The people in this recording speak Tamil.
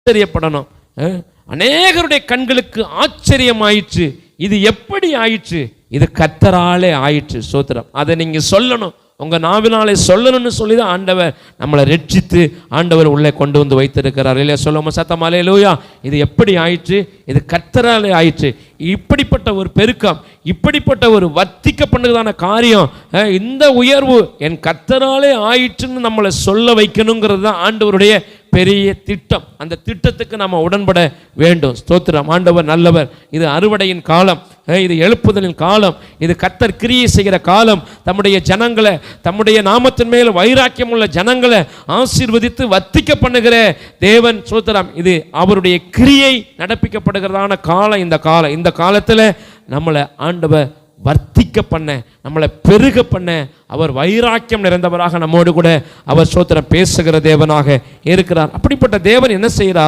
ஆச்சரியப்படணும். அநேகருடைய கண்களுக்கு ஆச்சரியம் ஆயிற்று. இது எப்படி ஆயிற்று? இது கர்த்தராலே ஆயிற்று. ஸ்தோத்திரம். அதை நீங்க சொல்லணும், உங்க நாவினாலே சொல்லணும்னு சொல்லிதான் ஆண்டவர் நம்மளை ரட்சித்து ஆண்டவர் உள்ளே கொண்டு வந்து வைத்திருக்கிறார். இல்லையா? சொல்லுவோம் சத்தம் அல்லேலூயா. இது எப்படி ஆயிற்று? இது கர்த்தராலே ஆயிற்று. இப்படிப்பட்ட ஒரு பெருக்கம், இப்படிப்பட்ட ஒரு வர்த்திக்க பண்ணுறதான காரியம், இந்த உயர்வு என் கர்த்தராலே ஆயிற்றுன்னு நம்மளை சொல்ல வைக்கணுங்கிறது தான் ஆண்டவருடைய பெரிய திட்டம். அந்த திட்டத்துக்கு நம்ம உடன்பட வேண்டும். ஸ்தோத்திரம். ஆண்டவர் நல்லவர். இது அறுவடையின் காலம், இது எழுப்புதலின் காலம், இது கர்த்தர் கிரியை செய்கிற காலம். தம்முடைய ஜனங்களை, தம்முடைய நாமத்தின் மேல் வைராக்கியம் உள்ள ஜனங்களை ஆசீர்வதித்து வர்த்திக்க பண்ணுகிற தேவன். ஸ்தோத்திரம். இது அவருடைய கிரியை நடப்பிக்கப்படுகிறதான காலம். இந்த காலத்தில் நம்மளை ஆண்டவர் வர்த்திக்க பண்ண, நம்மளை பெருக பண்ண, அவர் வைராக்கியம் நிறைந்தவராக நம்மோடு கூட அவர் ஸ்தோத்திரம் பேசுகிற தேவனாக இருக்கிறார். அப்படிப்பட்ட தேவன் என்ன செய்கிறாரா?